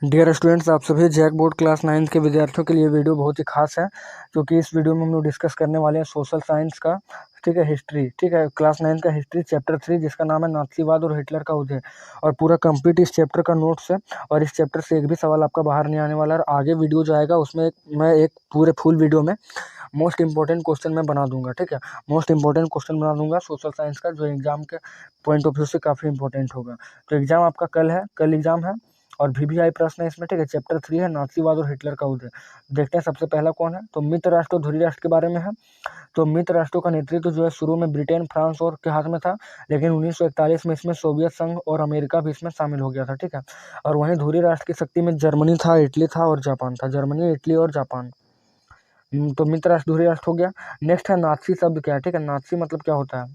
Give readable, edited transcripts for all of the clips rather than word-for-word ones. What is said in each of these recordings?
Dear students, आप सभी JAC board class 9 के विद्यार्थियों के लिए वीडियो बहुत ही खास है, क्योंकि इस वीडियो में हम लोग डिस्कस करने वाले हैं सोशल साइंस का। ठीक है, हिस्ट्री। ठीक है, क्लास 9 का हिस्ट्री चैप्टर 3, जिसका नाम है नाथसीवाद और हिटलर का उदय। और पूरा कंप्लीट इस चैप्टर का नोट्स है, और इस चैप्टर से एक भी सवाल आपका बाहर नहीं आने वाला है। आगे वीडियो जो आएगा उसमें मैं एक पूरे फुल वीडियो में मोस्ट इंपॉर्टेंट क्वेश्चन मैं बना दूंगा। ठीक है, मोस्ट इंपॉर्टेंट क्वेश्चन बना दूंगा सोशल साइंस का, जो एग्जाम के पॉइंट ऑफ व्यू से काफ़ी इंपॉर्टेंट होगा। तो एग्जाम आपका कल है, कल एग्जाम है, और VVI प्रश्न है इसमें। ठीक है, चैप्टर 3 है नाथसीवाद और हिटलर का उदय। देखते हैं सबसे पहला कौन है, तो मित्र राष्ट्र और धुरी राष्ट्र के बारे में है। तो मित्र राष्ट्रों का नेतृत्व जो है शुरू में ब्रिटेन, फ्रांस और के हाथ में था, लेकिन 1941 में इसमें सोवियत संघ और अमेरिका भी इसमें शामिल हो गया था। ठीक है, और वहीं धुरी राष्ट्र की शक्ति में जर्मनी था, इटली था और जापान था। जर्मनी, इटली और जापान। तो मित्र राष्ट्र, धुरी राष्ट्र हो गया। नेक्स्ट है नाथसी शब्द क्या है। ठीक है, नाथसी मतलब क्या होता है,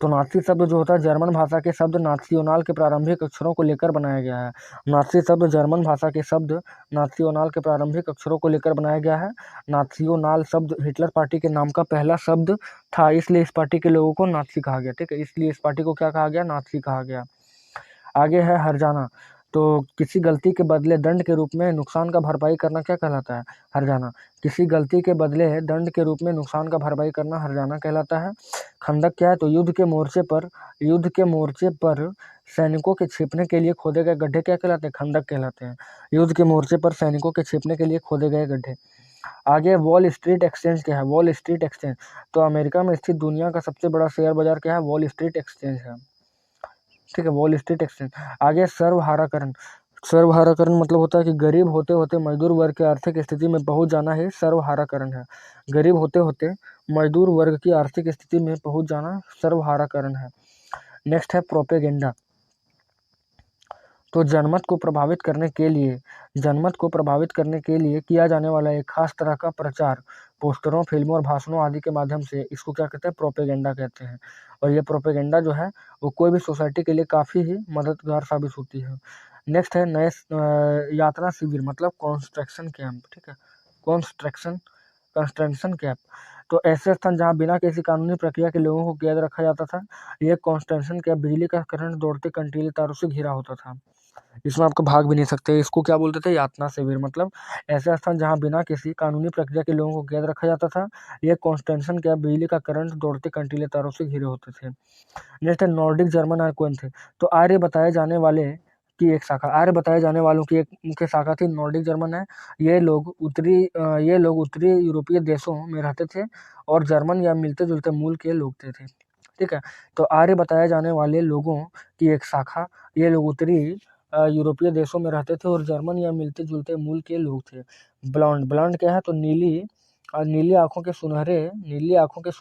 तो नाथसी शब्द जो होता है जर्मन भाषा के शब्द नाथसियोनाल के प्रारंभिक अक्षरों को लेकर बनाया गया है। नाथसी शब्द जर्मन भाषा के शब्द नाथसियोनाल के प्रारंभिक अक्षरों को लेकर बनाया गया है। नाथसियोनाल शब्द हिटलर पार्टी के नाम का पहला शब्द था, इसलिए इस पार्टी के लोगों को नाथसी कहा गया। ठीक है, इसलिए इस पार्टी को क्या कहा गया, नाथसी कहा गया। आगे है हर्जाना। तो किसी गलती के बदले दंड के रूप में नुकसान का भरपाई करना क्या कहलाता है, हर्जाना। किसी गलती के बदले दंड के रूप में नुकसान का भरपाई करना हर्जाना कहलाता है। खंदक क्या है, तो युद्ध के मोर्चे पर सैनिकों के छिपने के लिए खोदे गए गड्ढे क्या कहलाते हैं, खंदक कहलाते हैं। युद्ध के मोर्चे पर सैनिकों के छिपने के लिए खोदे गए गड्ढे। आगे वॉल स्ट्रीट एक्सचेंज क्या है, वॉल स्ट्रीट एक्सचेंज। तो अमेरिका में स्थित दुनिया का सबसे बड़ा शेयर बाजार क्या है, वॉल स्ट्रीट एक्सचेंज है। ठीक है, वॉल स्ट्रीट एक्सचेंज। आगे सर्वहाराकरण। सर्वहाराकरण मतलब होता है कि गरीब होते होते मजदूर वर्ग की आर्थिक स्थिति में पहुंच जाना ही सर्वहाराकरण है। गरीब होते होते मजदूर वर्ग की आर्थिक स्थिति में पहुंच जाना सर्वहाराकरण है। नेक्स्ट है प्रोपेगेंडा। तो जनमत को प्रभावित करने के लिए किया जाने वाला एक खास तरह का प्रचार, पोस्टरों, फिल्मों और भाषणों आदि के माध्यम से, इसको क्या कहते हैं, प्रोपेगेंडा कहते हैं। और ये प्रोपेगेंडा जो है वो कोई भी सोसाइटी के लिए काफ़ी ही मददगार साबित होती है। नेक्स्ट है नए यातना शिविर मतलब कॉन्स्ट्रक्शन कैंप। ठीक है, कॉन्स्ट्रक्शन कंस्ट्रक्शन कैंप। तो ऐसे स्थान जहाँ बिना किसी कानूनी प्रक्रिया के लोगों को कैद रखा जाता था। ये कॉन्स्ट्रक्शन कैंप बिजली का करंट दौड़ते कंटीले तारों से घिरा होता था। इसमें आपको भाग भी नहीं सकते। इसको क्या बोलते थे, यातना शिविर। मतलब ऐसा स्थान जहाँ बिना किसी कानूनी प्रक्रिया के लोगों को कैद रखा जाता था। ये कॉन्स्टेंशन कैंप बिजली का करंट दौड़ते कंटीले तारों से घिरे होते थे। नेक्स्ट है नॉर्डिक जर्मन और कौन थे। तो आर्य बताए जाने वाले की एक शाखा, आर्य बताए जाने वालों की एक मुख्य शाखा थी नॉर्डिक जर्मन है। ये लोग उत्तरी यूरोपीय देशों में रहते थे और जर्मन या मिलते जुलते मूल के लोग थे। ठीक है, तो आर्य बताए जाने वाले लोगों की एक शाखा, ये लोग उत्तरी यूरोपीय देशों में रहते थे और जर्मन या मिलते जुलते मूल के लोग थे। ब्लॉन्ड, ब्लॉन्ड क्या है, तो नीली आंखों के सुनहरे, नीली आंखों और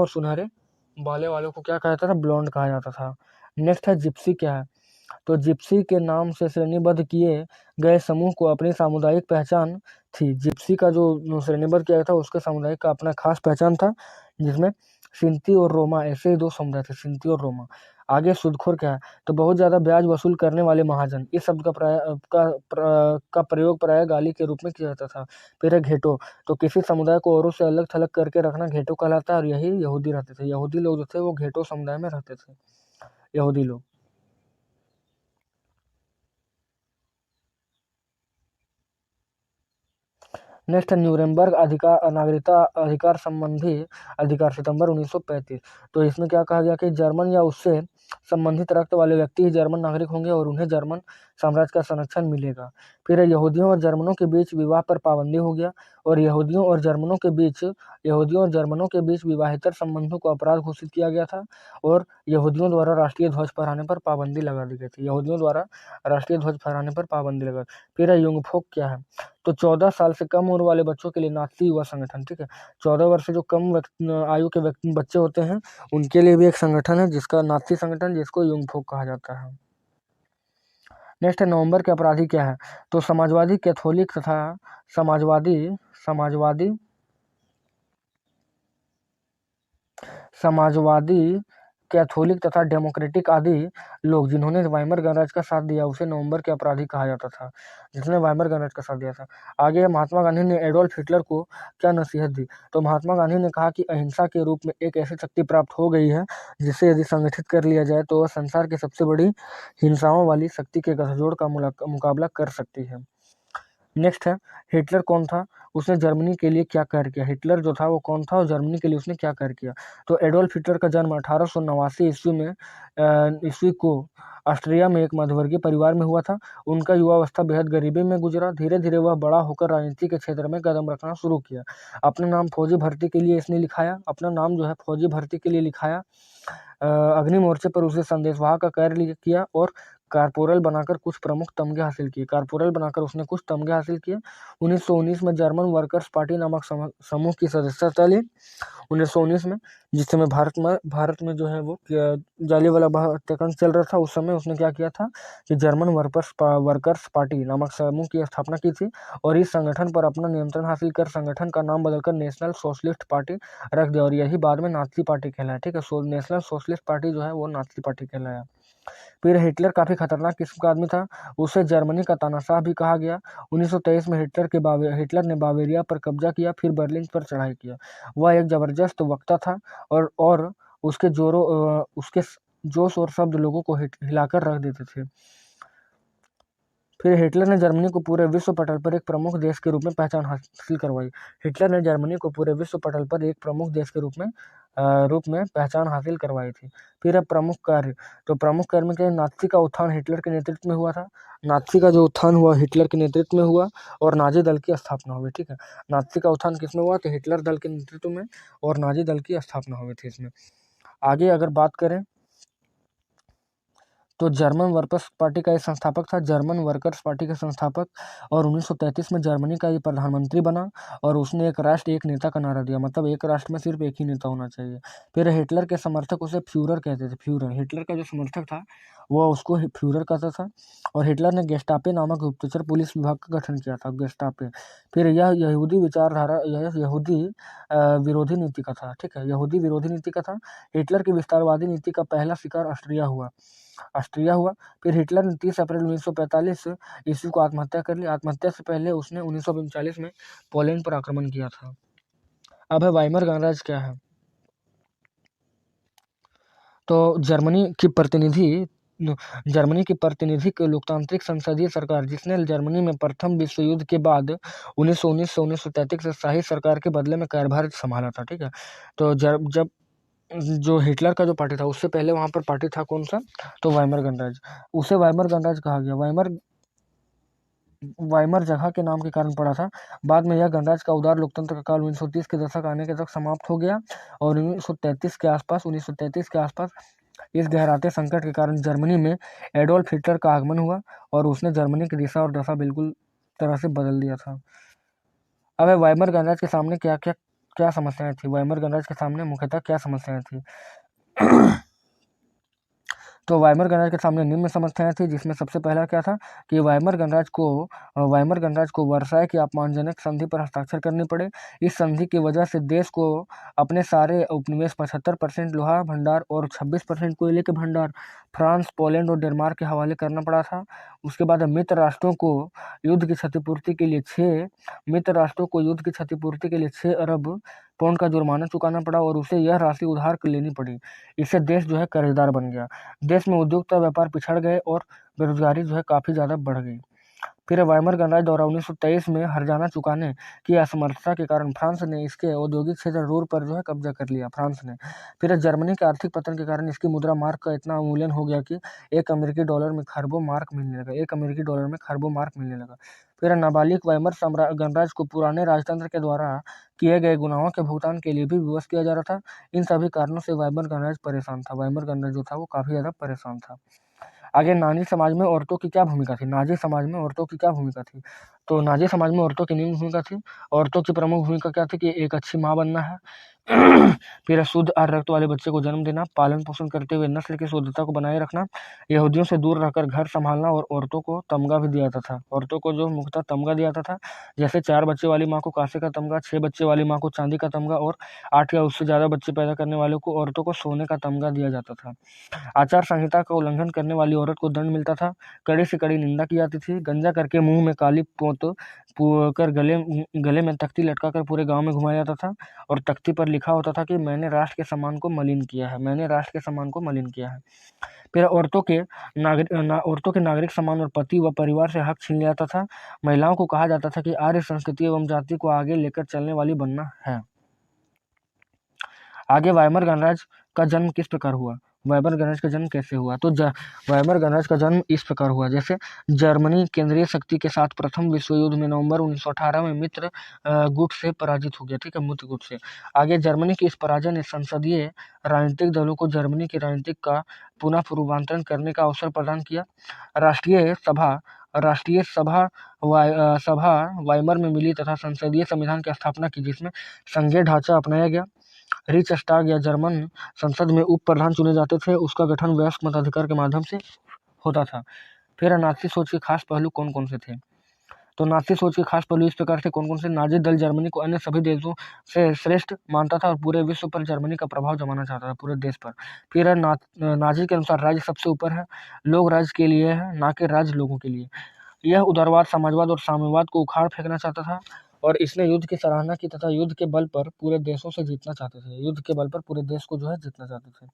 सुनहरे बाले वालों को क्या कहा जाता था, ब्लॉन्ड कहा जाता था। नेक्स्ट है जिप्सी क्या है। तो जिप्सी के नाम से श्रेणीबद्ध किए गए समूह को अपनी सामुदायिक पहचान थी। जिप्सी का जो श्रेणीबद्ध किया था उसके सामुदायिक का अपना खास पहचान था, जिसमें सिंती और रोमा, ऐसे ही दो समुदाय थे, सिंती और रोमा। आगे सूदखोर क्या है, तो बहुत ज्यादा ब्याज वसूल करने वाले महाजन। इस शब्द का प्रयोग प्राय गाली के रूप में किया जाता था। फिर है घेटो। तो किसी समुदाय को औरों से अलग थलग करके रखना घेटो कहलाता है, और यही यहूदी रहते थे। यहूदी लोग जो थे वो घेटो समुदाय में रहते थे, यहूदी लोग। नेक्स्ट है न्यूरेमबर्ग नागरिकता अधिकार संबंधी अधिकार, सितंबर 1935। तो इसमें क्या कहा गया कि जर्मन या उससे संबंधित रक्त वाले व्यक्ति ही जर्मन नागरिक होंगे और उन्हें जर्मन साम्राज्य का संरक्षण मिलेगा। फिर यहूदियों और जर्मनों के बीच विवाह पर पाबंदी हो गया, और यहूदियों और जर्मनों के बीच विवाहेतर संबंधों को अपराध घोषित किया गया था, और यहूदियों द्वारा राष्ट्रीय ध्वज फहराने पर पाबंदी लगा दी गई थी। यहूदियों द्वारा राष्ट्रीय ध्वज फहराने पर पाबंदी लगा। फिर युंगफोक क्या है, तो 14 साल से कम उम्र वाले बच्चों के लिए नाथसी युवा संगठन। ठीक है, 14 वर्ष से जो कम आयु के बच्चे होते हैं उनके लिए भी एक संगठन है, जिसका नाथसी संगठन, जिसको युंगफोक कहा जाता है। नेक्स्ट है नवंबर के अपराधी क्या है। तो समाजवादी, कैथोलिक तथा समाजवादी समाजवादी समाजवादी कैथोलिक तथा डेमोक्रेटिक आदि लोग जिन्होंने वाइमर गणराज्य का साथ दिया उसे नवंबर के अपराधी कहा जाता था, जिसने वाइमर गणराज्य का साथ दिया था। आगे महात्मा गांधी ने एडोल्फ हिटलर को क्या नसीहत दी, तो महात्मा गांधी ने कहा कि अहिंसा के रूप में एक ऐसी शक्ति प्राप्त हो गई है जिसे यदि संगठित कर लिया जाए तो वह संसार की सबसे बड़ी हिंसाओं वाली शक्ति के गठजोड़ का मुकाबला कर सकती है। नेक्स्ट है, हिटलर कौन था, उसने जर्मनी के लिए क्या कार्य किया। हिटलर जो था वो कौन था और जर्मनी के लिए उसने क्या कार्य किया। तो एडोल्फ हिटलर का जन्म 1889 ईस्वी को ऑस्ट्रिया में एक मध्यवर्गीय परिवार में हुआ था। उनका युवावस्था बेहद गरीबी में गुजरा। धीरे धीरे वह बड़ा होकर राजनीति के क्षेत्र में कदम रखना शुरू किया। अपना नाम फौजी भर्ती के लिए इसने लिखाया, अपना नाम जो है फौजी भर्ती के लिए लिखाया। अग्नि मोर्चे पर उसे संदेशवाहक का कार्य किया और कारपोरल बनाकर कुछ प्रमुख तमगे हासिल किए। कारपोरल बनाकर उसने कुछ तमगे हासिल किए। 1919 में जर्मन वर्कर्स पार्टी नामक समूह की सदस्यता ली 1919 में, जिस समय भारत में जो है वो जालियांवाला बाग हत्याकांड चल रहा था। उस समय उसने क्या किया था कि जर्मन वर्कर्स पार्टी नामक समूह की स्थापना की थी और इस संगठन पर अपना नियंत्रण हासिल कर संगठन का नाम बदलकर नेशनल सोशलिस्ट पार्टी रख दिया और यही बाद में नाथी पार्टी कहलाया। ठीक है, नेशनल सोशलिस्ट पार्टी जो है वो नाथी पार्टी कहलाया। फिर हिटलर काफी खतरनाक किस्म का आदमी था, उसे जर्मनी का तानाशाह भी कहा गया। 1923 में हिटलर ने बावेरिया पर कब्जा किया, फिर बर्लिन पर चढ़ाई किया। वह एक जबरदस्त वक्ता था और उसके जोश और शब्द लोगों को हिलाकर रख देते थे। फिर हिटलर ने जर्मनी को पूरे विश्व पटल पर एक प्रमुख देश के रूप में पहचान हासिल करवाई। हिटलर ने जर्मनी को पूरे विश्व पटल पर एक प्रमुख देश के रूप में पहचान हासिल करवाई थी। फिर अब प्रमुख कार्य, तो प्रमुख कार्य में क्या, नाथी का उत्थान हिटलर के नेतृत्व में हुआ था। नाथी का जो उत्थान हुआ हिटलर के नेतृत्व में हुआ और नाजी दल की स्थापना हुई। ठीक है, नाथी का उत्थान किसमें हुआ, तो हिटलर दल के नेतृत्व में और नाजी दल की स्थापना हुई थी इसमें। आगे अगर बात करें तो जर्मन वर्कर्स पार्टी का ये संस्थापक था, जर्मन वर्कर्स पार्टी का संस्थापक, और 1933 में जर्मनी का ये प्रधानमंत्री बना और उसने एक राष्ट्र एक नेता का नारा दिया, मतलब एक राष्ट्र में सिर्फ एक ही नेता होना चाहिए। फिर हिटलर के समर्थक उसे फ्यूरर कहते थे, फ्यूरर, हिटलर का जो समर्थक था वो उसको फ्यूरर कहता था। और हिटलर ने गेस्टापे नामक गुप्तचर पुलिस विभाग का गठन किया था, गेस्टापे। फिर यह यहूदी विचारधारा, यह यहूदी विरोधी नीति का था। ठीक है, यहूदी विरोधी नीति का था। हिटलर की विस्तारवादी नीति का पहला शिकार ऑस्ट्रिया हुआ। फिर हिटलर ने 30 अप्रैल 1945 ईस्वी को आत्महत्या कर ली। आत्महत्या से पहले उसने 1939 में पोलैंड पर आक्रमण किया था। अब है वाइमर गणराज्य क्या है। तो जर्मनी की प्रतिनिधि लोकतांत्रिक संसदीय सरकार, जिसने जर्मनी में प्रथम विश्व युद्ध के बाद 1919 से 1933 से शाही सरकार के बदले में कार्यभार संभाला था। ठीक है, तो जब जो हिटलर का जो पार्टी था उससे पहले वहां पर पार्टी था कौन सा, तो वाइमर गणराज्य, उसे वाइमर गणराज्य कहा गया। वाइमर जगह के नाम के कारण पड़ा था। बाद में यह गणराज्य का उदार लोकतंत्र का काल 1930 के दशक आने के तक समाप्त हो गया और 1933 के आसपास इस गहराते संकट के कारण जर्मनी में एडोल्फ हिटलर का आगमन हुआ और उसने जर्मनी की दिशा और दशा बिल्कुल तरह से बदल दिया था। अब वाइमर गणराज्य के सामने क्या समस्याएं थी। वाइमर गणराज्य के सामने मुख्यतः क्या समस्याएं थी तो वाइमर गणराज्य के सामने निम्न समस्याएं थी, जिसमें सबसे पहला क्या था कि वाइमर गणराज्य को वर्साय की अपमानजनक संधि पर हस्ताक्षर करने पड़े। इस संधि की वजह से देश को अपने सारे उपनिवेश 75% लोहा भंडार और 26% कोयले के भंडार फ्रांस, पोलैंड और डेनमार्क के हवाले करना पड़ा था। उसके बाद मित्र राष्ट्रों को युद्ध की क्षतिपूर्ति के लिए 6 अरब पाउंड का जुर्माना चुकाना पड़ा और उसे यह राशि उधार लेनी पड़ी। इससे देश जो है कर्जदार बन गया। देश में उद्योग तथा व्यापार पिछड़ गए और बेरोजगारी जो है काफी ज्यादा बढ़ गई। फिर वाइमर गणराज्य द्वारा 1923 में हर्जाना चुकाने की असमर्थता के कारण फ्रांस ने इसके औद्योगिक क्षेत्र रूर पर जो है कब्जा कर लिया फ्रांस ने। फिर जर्मनी के आर्थिक पतन के कारण इसकी मुद्रा मार्क का इतना अवमूल्यन हो गया कि एक अमेरिकी डॉलर में खरबों मार्क मिलने लगा। फिर नाबालिग वाइमर गणराज्य को पुराने राजतंत्र के द्वारा किए गए गुनाहों के भुगतान के लिए भी विवश किया जा रहा था। इन सभी कारणों से वाइमर गणराज्य परेशान था। वाइमर गणराज्य जो था वो काफी ज्यादा परेशान था। आगे नाजी समाज में औरतों की क्या भूमिका थी। नाजी समाज में औरतों की क्या भूमिका थी, तो नाजी समाज में औरतों की निम्न भूमिका थी। औरतों की प्रमुख भूमिका क्या थी कि एक अच्छी माँ बनना है, फिर शुद्ध और रक्त वाले बच्चे को जन्म देना, पालन पोषण करते हुए नस्ल की शुद्धता को बनाए रखना, यहूदियों से दूर रहकर घर संभालना, और औरतों को तमगा भी दिया जाता था। औरतों को जो मुख्यतः तमगा दिया जाता था, जैसे 4 बच्चे वाली माँ को कांसे का तमगा, 6 बच्चे वाली माँ को चांदी का तमगा, और 8 या उससे ज़्यादा बच्चे पैदा करने वालों को औरतों को सोने का तमगा दिया जाता था। आचार संहिता का उल्लंघन करने वाली औरत को दंड मिलता था, कड़ी से कड़ी निंदा की जाती थी। गंजा करके मुंह में काली पोत कर गले में तख्ती लटका कर पूरे गांव में घुमाया जाता था, और तख्ती पर लिखा होता था कि मैंने राष्ट्र के सम्मान को मलिन किया है, मैंने राष्ट्र के सम्मान को मलिन किया है। फिर औरतों के नागरिक सम्मान और पति व परिवार से हक छीन लिया जाता था। महिलाओं को कहा जाता था कि आर्य संस्कृति एवं जाति को आगे लेकर चलने वाली बनना है। आगे वाइमर गणराज्य का जन्म किस प्रकार हुआ? वाइमर गणराज्य का जन्म कैसे हुआ? तो वाइमर गणराज्य का जन्म इस प्रकार हुआ, जैसे जर्मनी केंद्रीय शक्ति के साथ प्रथम विश्व युद्ध में नवंबर 1918 में मित्र गुट से पराजित हो गया, ठीक है, मित्र गुट से। आगे जर्मनी की इस पराजय ने संसदीय राजनीतिक दलों को जर्मनी की राजनीतिक का पुनः पूर्वांतरण करने का अवसर प्रदान किया। राष्ट्रीय सभा वाइमर में मिली तथा संसदीय संविधान की स्थापना की, जिसमें संघीय ढांचा अपनाया गया। रिचस्टाग या जर्मन संसद में उप प्रधान चुने जाते थे, उसका गठन वयस्क मताधिकार के माध्यम से होता था। फिर नाजी सोच के खास पहलू कौन कौन से थे? तो नाजी सोच के खास पहलू इस प्रकार से कौन कौन से? नाजी दल जर्मनी को अन्य सभी देशों से श्रेष्ठ मानता था और पूरे विश्व पर जर्मनी का प्रभाव जमाना चाहता था, पूरे देश पर। फिर नाजी के अनुसार राज्य सबसे ऊपर है, लोग राज्य के लिए है, ना कि राज्य लोगों के लिए। यह उदारवाद, समाजवाद और साम्यवाद को उखाड़ फेंकना चाहता था, और इसने युद्ध की सराहना की तथा युद्ध के बल पर पूरे देशों से जीतना चाहते थे, युद्ध के बल पर पूरे देश को जो है जीतना चाहते थे।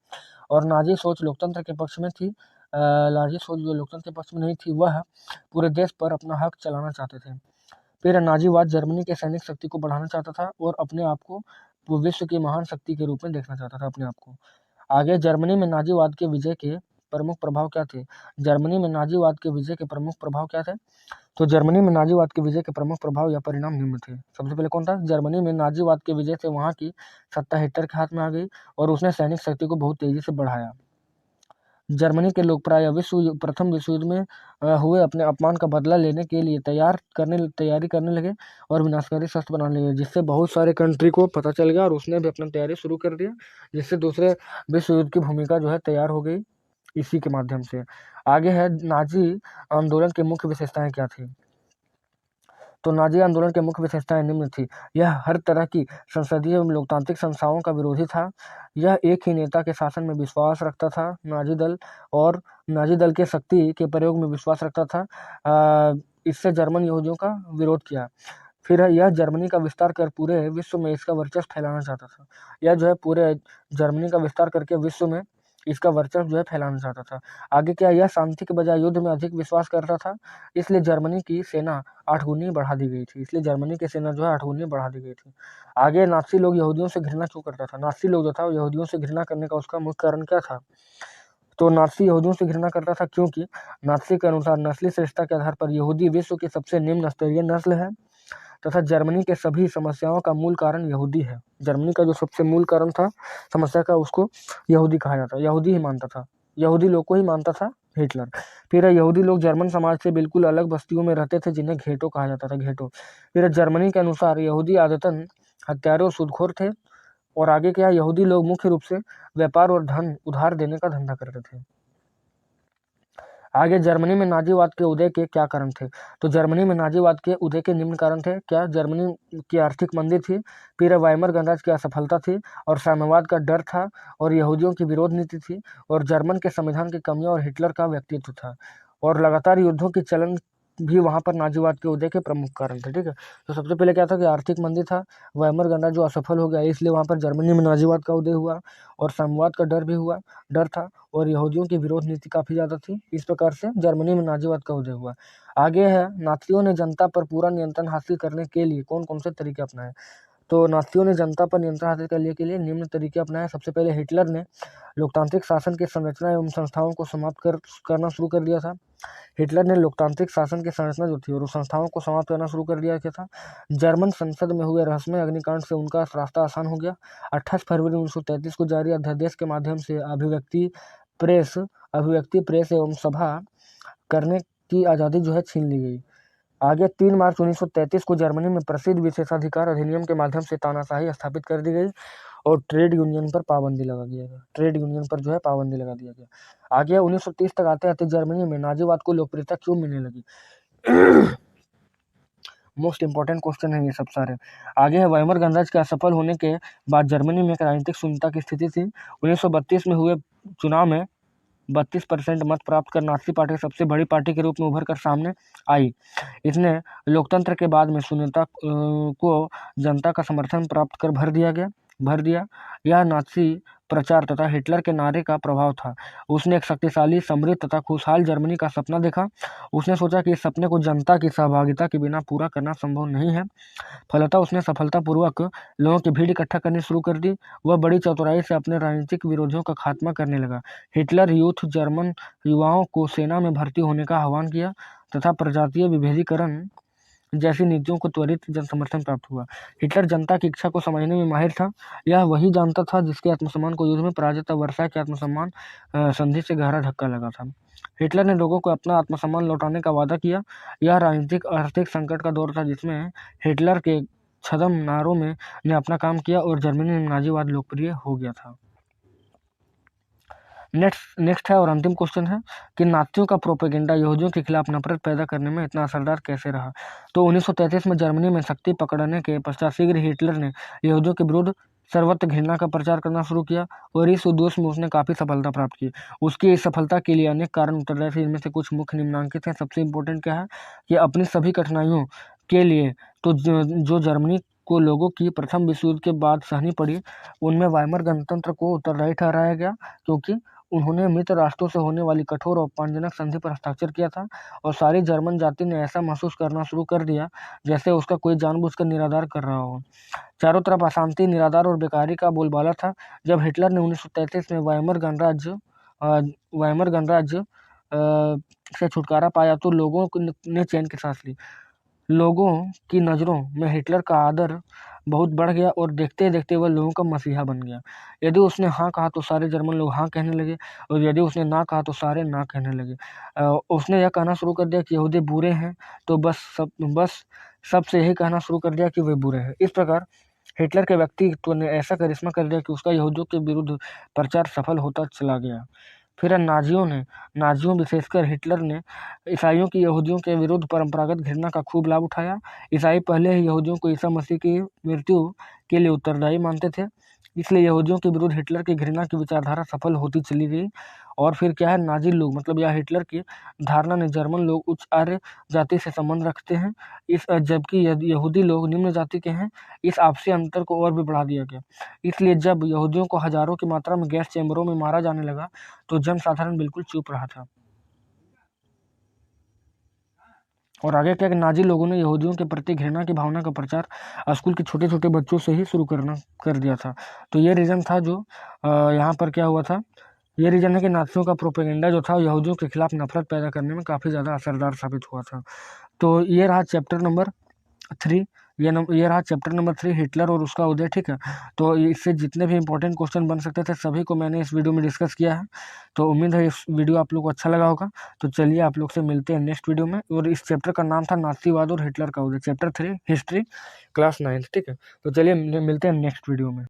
और नाजी सोच लोकतंत्र के पक्ष में थी। नाजी सोच जो लोकतंत्र के पक्ष में नहीं थी, वह पूरे देश पर अपना हक चलाना चाहते थे। फिर नाजीवाद जर्मनी के सैनिक शक्ति को बढ़ाना चाहता था और अपने आप को विश्व की महान शक्ति के रूप में देखना चाहता था अपने आप को। आगे जर्मनी में नाजीवाद के विजय के प्रमुख प्रभाव क्या थे? जर्मनी में नाजीवाद के विजय के प्रमुख प्रभाव क्या थे? तो जर्मनी में नाजीवाद के विजय के प्रमुख प्रभाव या परिणाम निम्न थे। सबसे पहले कौन था? जर्मनी में नाजीवाद के विजय से वहां की सत्ता हिटलर के हाथ में आ गई और उसने सैनिक शक्ति को बहुत तेजी से बढ़ाया। जर्मनी के लोग प्राय प्रथम विश्व युद्ध में हुए अपने अपमान का बदला लेने के लिए तैयारी करने लगे और विनाशकारी शस्त्र बनाने लगे, जिससे बहुत सारे कंट्री को पता चल गया और उसने भी अपनी तैयारी शुरू कर दिया, जिससे दूसरे विश्व युद्ध की भूमिका जो है तैयार हो गई इसी के माध्यम से। आगे है नाजी आंदोलन की मुख्य विशेषताएं क्या थी? तो नाजी आंदोलन की मुख्य विशेषताएं निम्न थी। यह हर तरह की संसदीय एवं लोकतांत्रिक संस्थाओं का विरोधी था। यह एक ही नेता के शासन में विश्वास रखता था, नाजी दल, और नाजी दल के शक्ति के प्रयोग में विश्वास रखता था। इससे जर्मन यहूदियों का विरोध किया। फिर यह जर्मनी का विस्तार कर पूरे विश्व में इसका वर्चस्व फैलाना चाहता था। यह जो है पूरे जर्मनी का विस्तार करके विश्व में इसका वर्चस्व जो है फैलाना चाहता था। आगे क्या, यह शांति के बजाय युद्ध में अधिक विश्वास करता था, इसलिए जर्मनी की सेना 8 गुनी बढ़ा दी गई थी। इसलिए जर्मनी की सेना जो है 8 गुनी बढ़ा दी गई थी। आगे नाज़ी लोग यहूदियों से घृणा क्यों करता था? नाज़ी लोग जो था वो यहूदियों से घृणा करने का उसका मुख्य कारण क्या था? तो नाज़ी यहूदियों से घृणा करता था क्योंकि नाज़ी के अनुसार नस्ली श्रेष्ठता के आधार पर यहूदी विश्व की सबसे निम्न स्तरीय नस्ल है तथा जर्मनी के सभी समस्याओं का मूल कारण यहूदी है। जर्मनी का जो सबसे मूल कारण था समस्या का, उसको यहूदी कहा जाता, यहूदी ही मानता था, यहूदी लोग को ही मानता था हिटलर। फिर यहूदी लोग जर्मन समाज से बिल्कुल अलग बस्तियों में रहते थे, जिन्हें घेटो कहा जाता था, घेटो। फिर जर्मनी के अनुसार यहूदी आदतन हत्यारे और सूदखोर थे। और आगे क्या, यहूदी लोग मुख्य रूप से व्यापार और धन उधार देने का धंधा करते थे। आगे जर्मनी में नाजीवाद के उदय के क्या कारण थे? तो जर्मनी में नाजीवाद के उदय के निम्न कारण थे। क्या, जर्मनी की आर्थिक मंदी थी, फिर वाइमर गणराज्य की असफलता थी और साम्यवाद का डर था और यहूदियों की विरोध नीति थी और जर्मन के संविधान की कमियां और हिटलर का व्यक्तित्व था और लगातार युद्धों की चलन भी वहां पर नाजीवाद के उदय के प्रमुख कारण थे। ठीक है, तो सबसे पहले क्या था कि आर्थिक मंदी था, वाइमर गणराज्य जो असफल हो गया, इसलिए वहां पर जर्मनी में नाजीवाद का उदय हुआ और साम्यवाद का डर था और यहूदियों की विरोध नीति काफी ज्यादा थी। इस प्रकार से जर्मनी में नाजीवाद का उदय हुआ। आगे है, नाथियों ने जनता पर पूरा नियंत्रण हासिल करने के लिए कौन कौन से तरीके अपनाए? तो नाथियों ने जनता पर नियंत्रण हासिल करने के लिए निम्न तरीके अपनाए। सबसे पहले हिटलर ने लोकतांत्रिक शासन की संरचना एवं संस्थाओं को समाप्त करना शुरू कर दिया था। हिटलर ने लोकतांत्रिक शासन की संरचना जो थी और उस संस्थाओं को समाप्त करना शुरू कर दिया था। जर्मन संसद में हुए रहस्यमय अग्निकांड से उनका रास्ता आसान हो गया। 28 फरवरी 1933 को जारी अध्यादेश के माध्यम से अभिव्यक्ति, प्रेस एवं सभा करने की आज़ादी जो है छीन ली गई। आगे 3 मार्च 1933 को जर्मनी में प्रसिद्ध विशेषाधिकार अधिनियम के माध्यम से तानाशाही स्थापित कर दी गई और ट्रेड यूनियन पर पाबंदी लगा दिया गया। ट्रेड यूनियन पर जो है पाबंदी लगा दिया गया। आगे 1930 तक आते आते जर्मनी में नाजीवाद को लोकप्रियता क्यों मिलने लगी? मोस्ट इंपॉर्टेंट क्वेश्चन है ये सब सारे। आगे है वाइमर गणराज्य के असफल होने के बाद जर्मनी में एक राजनीतिक शून्यता की स्थिति थी। 1932 में हुए चुनाव में 32% मत प्राप्त कर नाजी पार्टी सबसे बड़ी पार्टी के रूप में उभर कर सामने आई। इसने लोकतंत्र के बाद में शून्यता को जनता का समर्थन प्राप्त कर भर दिया। यह नाजी प्रचार तथा हिटलर के नारे का प्रभाव था। उसने एक शक्तिशाली, समृद्ध तथा खुशहाल जर्मनी का सपना देखा। उसने सोचा कि इस सपने को जनता की सहभागिता के बिना पूरा करना संभव नहीं है। फलतः उसने सफलतापूर्वक लोगों की भीड़ इकट्ठा करनी शुरू कर दी। वह बड़ी चतुराई से अपने राजनीतिक विरोधियों का खात्मा करने लगा। हिटलर यूथ जर्मन युवाओं को सेना में भर्ती होने का आह्वान किया तथा प्रजातीय विभेदीकरण जैसी नीतियों को त्वरित जनसमर्थन प्राप्त हुआ। हिटलर जनता की इच्छा को समझने में माहिर था। यह वही जानता था जिसके आत्मसम्मान को युद्ध में पराजित वर्षा के आत्मसम्मान संधि से गहरा धक्का लगा था। हिटलर ने लोगों को अपना आत्मसम्मान लौटाने का वादा किया। यह राजनीतिक आर्थिक संकट का दौर था जिसमें हिटलर के छद्म नारों में ने अपना काम किया और जर्मनी में नाजीवाद लोकप्रिय हो गया था। नेक्स्ट है और अंतिम क्वेश्चन है कि नाजियों का प्रोपेगेंडा यहूदियों के खिलाफ नफरत पैदा करने में इतना असरदार कैसे रहा? तो 1933 में जर्मनी में शक्ति पकड़ने के पश्चात शीघ्र हिटलर ने यहूदियों के विरुद्ध सर्वत्र घृणा का प्रचार करना शुरू किया और इस उद्देश्य में उसने काफ़ी सफलता प्राप्त की। उसकी इस सफलता के लिए अनेक कारण उत्तरदायी थे, इनमें से कुछ मुख्य निम्नांकित हैं। सबसे इम्पोर्टेंट क्या है कि अपनी सभी कठिनाइयों के लिए तो जो जर्मनी को लोगों की प्रथम विश्व युद्ध के बाद सहनी पड़ी, उनमें वाइमर गणतंत्र को उत्तरदायी ठहराया गया, क्योंकि उन्होंने मित्र राष्ट्रों से होने वाली कठोर और अपमानजनक संधि पर हस्ताक्षर किया था और सारी जर्मन जाति ने ऐसा महसूस करना शुरू कर दिया जैसे उसका कोई जानबूझकर निरादर कर रहा हो। चारों तरफ अशांति, निरादर और बेकारी का बोलबाला था। जब हिटलर ने 1933 में वाइमर गणराज्य से छुटकारा पाया तो लोगों ने चैन की सांस ली। लोगों की नज़रों में हिटलर का आदर बहुत बढ़ गया और देखते देखते वह लोगों का मसीहा बन गया। यदि उसने हाँ कहा तो सारे जर्मन लोग हाँ कहने लगे और यदि उसने ना कहा तो सारे ना कहने लगे। उसने यह कहना शुरू कर दिया कि यहूदी बुरे हैं, तो बस सबसे यही कहना शुरू कर दिया कि वे बुरे हैं। इस प्रकार हिटलर के व्यक्तित्व ने ऐसा करिश्मा कर दिया कि उसका यहूदियों के विरुद्ध प्रचार सफल होता चला गया। फिर नाजियों विशेषकर हिटलर ने ईसाइयों की यहूदियों के विरुद्ध परंपरागत घृणा का खूब लाभ उठाया। ईसाई पहले ही यहूदियों को ईसा मसीह की मृत्यु के लिए उत्तरदायी मानते थे, इसलिए यहूदियों के विरुद्ध हिटलर की घृणा की विचारधारा सफल होती चली गई। और फिर क्या है, नाजी लोग मतलब यह हिटलर की धारणा ने जर्मन लोग उच्च आर्य जाति से संबंध रखते हैं, जबकि यहूदी लोग निम्न जाति के हैं। इस आपसी अंतर को और भी बढ़ा दिया गया। इसलिए जब यहूदियों को हजारों की मात्रा में गैस चैम्बरों में मारा जाने लगा तो जनसाधारण बिल्कुल चुप रहा था। और आगे क्या कि नाजी लोगों ने यहूदियों के प्रति घृणा की भावना का प्रचार स्कूल के छोटे छोटे बच्चों से ही शुरू कर दिया था। तो ये रीज़न था जो यहाँ पर क्या हुआ था, ये रीज़न है कि नाजियों का प्रोपेगेंडा जो था यहूदियों के खिलाफ नफरत पैदा करने में काफ़ी ज़्यादा असरदार साबित हुआ था। तो ये रहा चैप्टर नंबर 3, ये रहा चैप्टर नंबर 3 हिटलर और उसका उदय। ठीक है, तो इससे जितने भी इंपॉर्टेंट क्वेश्चन बन सकते थे सभी को मैंने इस वीडियो में डिस्कस किया है। तो उम्मीद है इस वीडियो आप लोग को अच्छा लगा होगा। तो चलिए आप लोग से मिलते हैं नेक्स्ट वीडियो में। और इस चैप्टर का नाम था नाजीवाद और हिटलर का उदय, चैप्टर 3 हिस्ट्री क्लास 9। ठीक है, तो चलिए मिलते हैं नेक्स्ट वीडियो में।